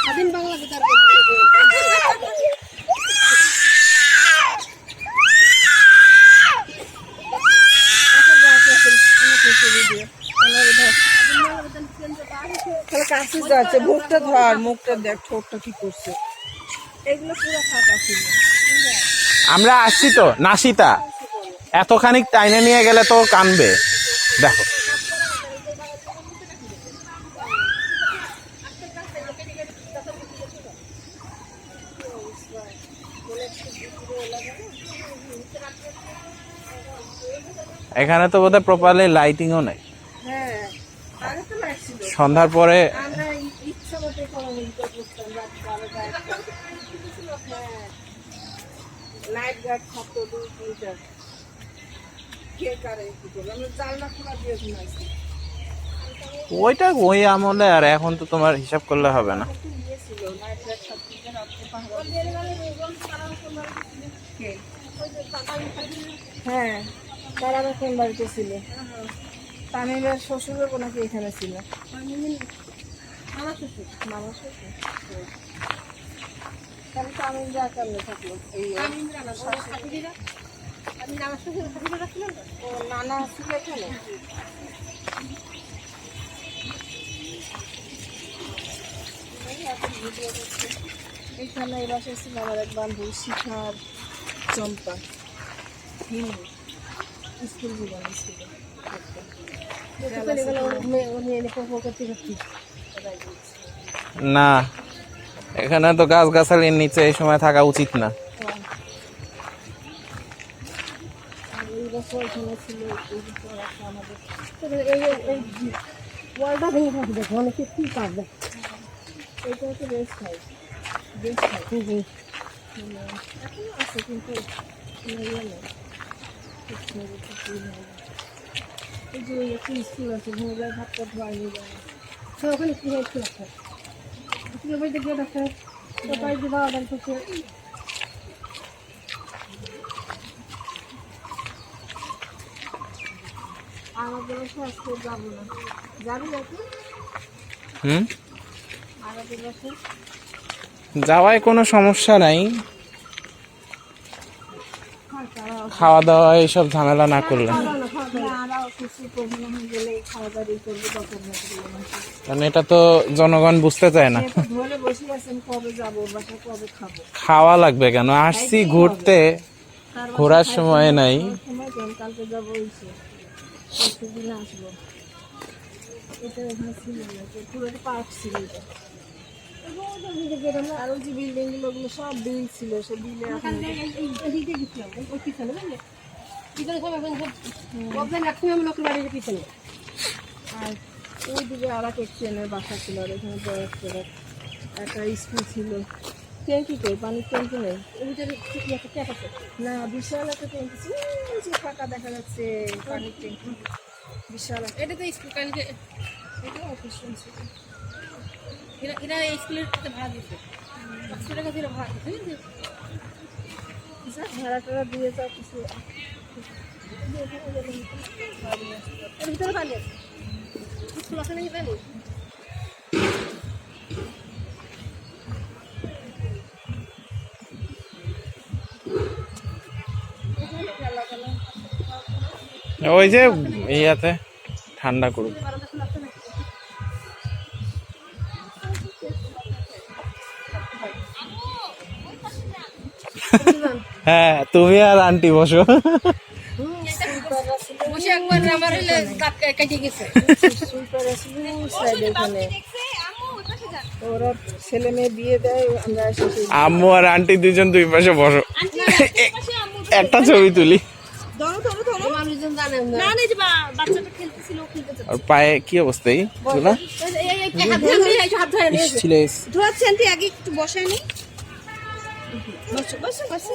স্বাধীন বাংলা বেতার মুখটা ধর, মুখটা দেখ, ঠোঁটটা কি করছে। এগুলো পুরো ফাঁকা ছিল। আমরা আসছি তো নাসিতা, এতখানি টাইনে নিয়ে গেলে তো কানবে। দেখো এখানে তো বোধহয় প্রপারলি লাইটিংও নাই। হ্যাঁ আগে তো লাইট ছিল। সন্ধ্যার পরে আমরা ইচ্ছা মতো কলোনি করতাম, রাত 12টা 1টা। হ্যাঁ লাইট গার্ড থাকতো 2-3টা। কে কারে কি করবে, আমরা জানলা খোলা দিয়ে ঘুমাইছি। ওইটা ওই আমলে, আর এখন তো তোমার হিসাব করলে হবে না। ইয়ে ছিল লাইট গার্ড থাকতো, রাত্রে পাহারা। কে? হ্যাঁ তারা কোন বাড়িতে ছিল? তামিলের শ্বশুরও নাকি এখানে ছিল। মামা শ্বশুর, মামা শ্বশুর। তাহলে তামিল যা কারণে থাকলো এই ও নানা ছিল এখানে। এখানে এই বাসায় ছিল আমার এক বান্ধবী শিখার চম্পা, স্কুল জীবনে ছিল। না, এখানে তো গাছ গাছালির নিচে এই সময় থাকা উচিত না। এই বছর এখানে ছিল, এই বছর আছে আমাদের। এই ওয়ালটা ভেঙে থাকবে, দেখো অনেকে কি পারবে। এটা হচ্ছে বেস্ট হাউস, বেস্ট হাউস এখনো আছে কিন্তু ইয়ে নেই। এই যে ওই একটা স্কুল আছে, ভোরবেলায় ভাত করে ধোয়া নিয়ে যায়। তো ওখানে কি হয়েছে আছে স্কুলের বাড়িতে গিয়ে দেখে তো বাড়িতে দেওয়া দাম করছে। আমাদের বাসায় আজকে যাবো না, যাবি নাকি? আমাদের বাসায় যাওয়ায় কোনো সমস্যা নাই, খাওয়া দাওয়া এইসব ঝামেলা না করলে। কারণ এটা তো জনগণ বুঝতে চায় না। খাওয়া লাগবে কেন, আসছি ঘুরতে, ঘোরার সময় নাই। কালকে যাবো, আসবো। এটা এখানে ছিল না, পুরো পার্ক ছিল এটা। আর ওই যে বিল্ডিং গুলো সব বিল ছিল, সে বিলে আর ওই দিকে আর এক ট্রেনের বাসা ছিল, আর এখানে একটা স্কুল ছিল। ট্যাঙ্কি কই, পানির ট্যাঙ্কি নেই না, বিশাল একটা ট্যাঙ্কি ছিল নিচে ফাঁকা দেখা যাচ্ছে পানির ট্যাঙ্কি বিশাল। এটা তো স্কুল কালকে এটা অফিস শুনছি। এরা এই স্কুলের থেকে ভাড়া দিচ্ছে 500 টাকা দিয়ে ভাড়া দিচ্ছে যা ভাড়া টাড়া দিয়ে যাও কিছু। এর ভিতরে পানি আছে স্কুল আছে নাকি জানি ওই যে ইয়াতে ঠান্ডা করুক। হ্যাঁ তুমি আর আন্টি বসো। বসে একবার আমার হইলে দাঁত কেটে গেছে ওরা ছেলে মেয়ে বিয়ে দেয়, আমরা এসেছি। আম্মু আর আন্টি দুজন দুই পাশে বসো, একটা ছবি তুলি। ধরো ধরো ধরো। মানুষজন জানে না না যে বাচ্চাটা খেলতেছিল, খেলতে যাচ্ছে। আর পায়ে কি অবস্থা এই চুলা হাত ধরে নিয়ে ছিল ধোয়াচ্ছে আন্টি, আগে একটু বসায় নি। বসো বসো বসো।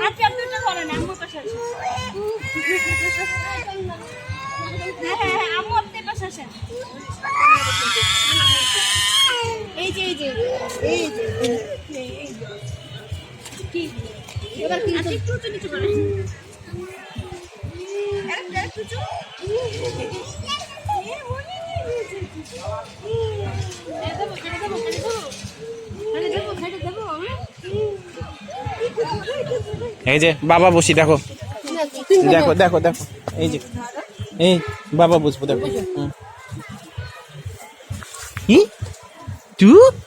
আপনি আপনারটা ধরেন, আম্মুর পাশে আসেন। হ্যাঁ, আম্মু আপনার পাশে আসেন। এই যে এই যে কি এবার কি একটু উঁচু নিচু করেন। একটু উঁচু। এই যে বাবা বসি, দেখো দেখো দেখো দেখো, এই যে এই বাবা বুঝবো, দেখো কি টুক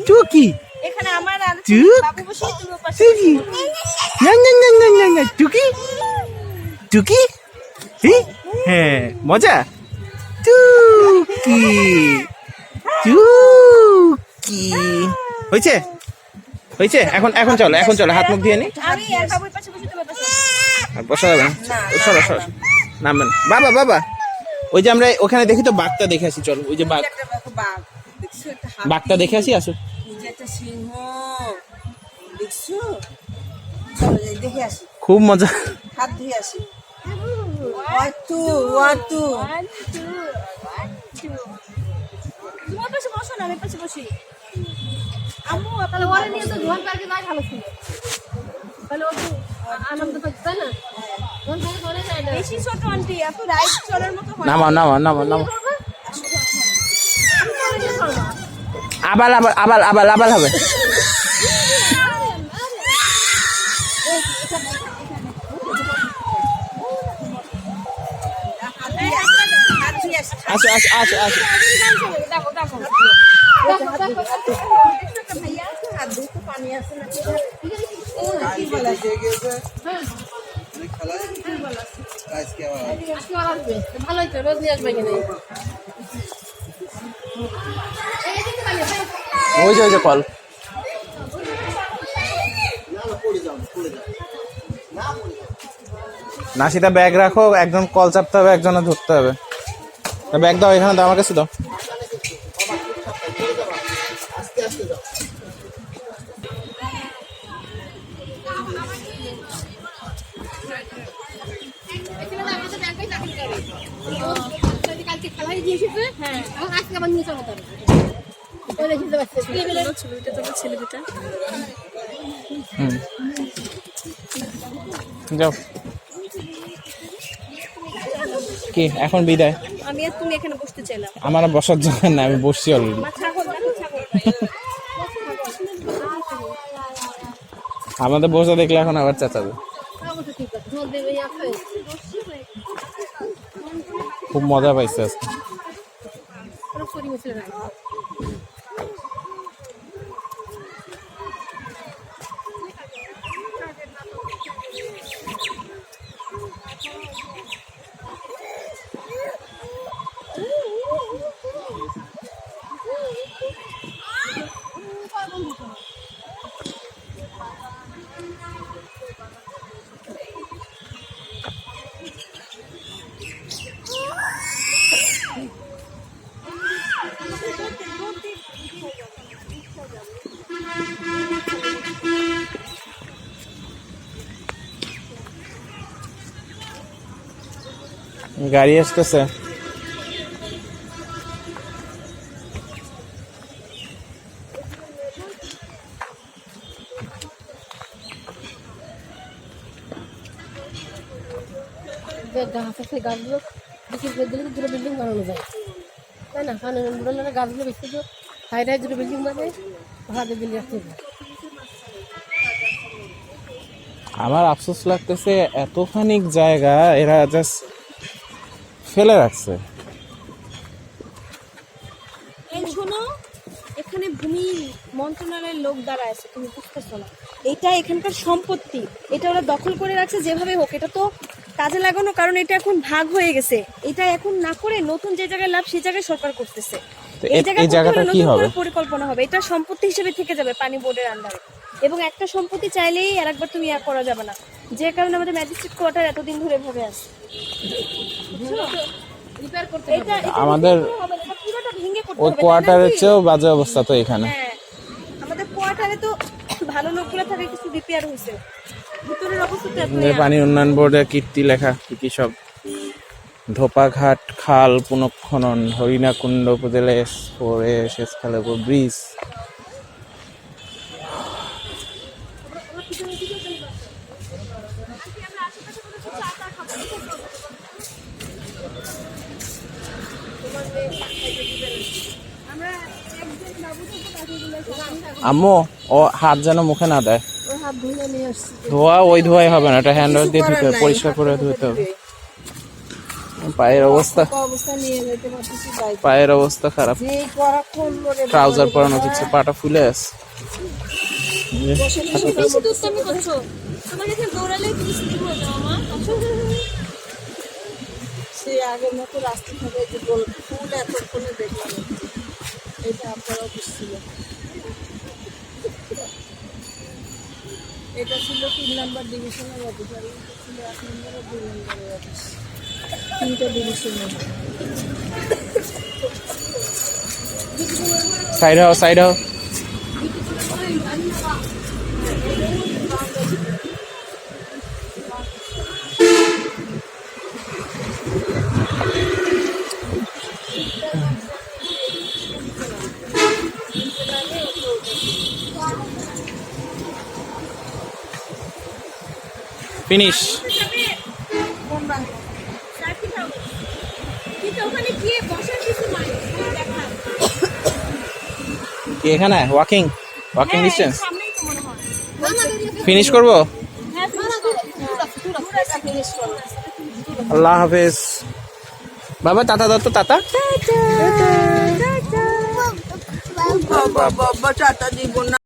টুকি এখানে আমার আর টুক বাবু বসে, তুমি পাশে। টুকি না না না না না না টুকি টুকি হ্যাঁ মজা টুকি টুকি হয়েছে হয়েছে। এখন এখন চলো, এখন চলো, হাত মুখ দিয়ে নি। আমি আর বাবুর পাশে বসে, তোমার পাশে। আর বসা যাবে না, সরো সরো নামবেন। বাবা বাবা ওই যে আমরা ওখানে দেখি তো বাঘটা দেখে আসি, চলো ওই যে বাঘ, বাঘ দেখছো, একটা বাঘটা দেখে আসি, আসো। হাতি, একটা সিংহ দেখছো। চলো যাই দেখে আসি, খুব মজা। হাত ধুয়ে আসি। ওয়ান টু তোমার পাশে বসো না, আমি পাশে বসি। আম্মু তাহলে ওরা নিয়ে তো ধোয়ান পার্কে যাই ভালো ছিল, তাহলে ও তো আনন্দ পাচ্ছে, তাই না? ধোয়ান পার্কে ধরে যায় না। বেশি ছোট আন্টি, এত রাইড চলার মতো হয় না। নামা নামা নামা নামা, আবার আবার আবার আবার আবার হবে। হাত ধুয়ে আসি। আসো আসো আসো আসো। দেখো দেখো ভাইয়া হাত ধুয়ে তো পানি আছে না। আজকে আবার আসবে, ভালো হয়েছে, রোজ নিয়ে আসবে কিনা। ওই যে ওই যে কল, নাসিটা ব্যাগ রাখো, একজন কল চাপতে হবে, একজনে ধরতে হবে। ব্যাগ দাও, এখানে দাও, আমার কাছে দাও। কালকে খেলায় দিয়ে এসেছে, হ্যাঁ, আজকে আবার নিয়ে চলো তারা। ওই দেখি তো বাচ্চা ছবিটা তোমার ছেলে দুটা। যাও কি এখন বিদায়? আমি আর তুমি এখানে বসতে চাইলাম। আমার আর বসার জায়গা না, আমি বসছি অলরেডি। ছাগল দেখো, ছাগল। আমাদের বসে দেখলে এখন আবার চেঁচাবে। অবশ্য ঠিক আছে, ঝোল দেবে আছে। খুব মজা পাইছে আজকে। ওরা পরিবেশের রাখে। গাড়ি আসতেছে। যে গাছ আছে গাছগুলো বিক্রি করে দিলে দুটো বিল্ডিং বানানো যায়, তাই না? কারণ মোটামুটি গাছগুলো বেশি তো হাই রাই দুটো বিল্ডিং বানায়, ভাড়া বিল্ডিং রাখতে হবে। আমার আফসোস লাগতেছে এতখানি জায়গা এরা জাস্ট ফেলে রাখছে। এই শোনো, এখানে ভূমি মন্ত্রণালয়ের লোক দাঁড়ায় আছে, তুমি বুঝতেছো না? এটা এখানকার সম্পত্তি, এটা ওরা দখল করে রাখছে যেভাবে হোক। এটা তো কাজে লাগানো, কারণ এটা এখন ভাগ হয়ে গেছে। এটা এখন না করে নতুন যে জায়গায় লাভ সেই জায়গায় সরকার করতেছে। তো এই এই জায়গাটা কি হবে? পরিকল্পনা হবে, এটা সম্পত্তি হিসেবে থেকে যাবে পানি বোর্ডের আন্ডারে। এবং একটা সম্পত্তি চাইলেই আর একবার তুমি করা যাবে না, যে কারণে আমাদের ম্যাজিস্ট্রেট কোয়ার্টার এতদিন ধরে ভাবে আছে। রিপেয়ার করতে এটা আমাদের হবে না, এটা পুরোটা ভেঙে করতে ওই হবে, তাই কোয়ার্টারের নাকি? চেয়েও বাজে অবস্থা তো এখানে। হ্যাঁ, আমাদের কোয়ার্টারে তো ভালো লোকগুলো থাকে, কিছু রিপেয়ার হয়েছে, ভিতরের অবস্থা তো এত যে পানি উন্নয়ন বোর্ডে কীর্তি লেখা কি কি সব, ধোপাঘাট খাল পুনঃখনন, হরিণাকুণ্ড উপজেলা শেষখালের উপর ব্রিজ। আমরা একজন বাবু থেকে পাখিগুলো আম্মু ও হাত যেন মুখে না দেয়, ওই হাত ধুয়ে নিয়ে আসছি। ধোয়া ওই ধোয়াই হবে না, এটা হ্যান্ড ওয়াশ দিয়ে ধুতে হবে, পরিষ্কার করে ধুতে হবে। পায়ের অবস্থা অবস্থা নিয়ে যেতে পারতেছি তাই। পায়ের অবস্থা খারাপ, যে করা করলো রে, ট্রাউজার পরানো হচ্ছে, পাটা ফুলে আছে। বেশি দুষ্টামি করছো, তোমার কাছে দৌড়ালে তুমি স্লিপ হয়ে যাও মা। সে আগের মতো রাস্তা থাকে যে ফুল এতক্ষণে দেখলাম, এটা আপনার অফিস ছিল। এটা ছিল 3 নম্বর ডিভিশনের অফিস, আর এটা ছিল 1 নম্বর আর 2 নম্বরের অফিস, 3টা ডিভিশনের। সাইড হও, সাইড হও। ফিনিশ। কিন্তু ওখানে গিয়ে বসার কিছু নাই, দেখা কি এখানে ওয়াকিং ডিস্টেন্স সামনেই তো মনে হয়। ফিনিশ করবো। হ্যাঁ, ফিনিশ করো। আল্লাহ হাফেজ। বাবা টাটা দাও তো, টাটা। বাবা টাটা দিব না।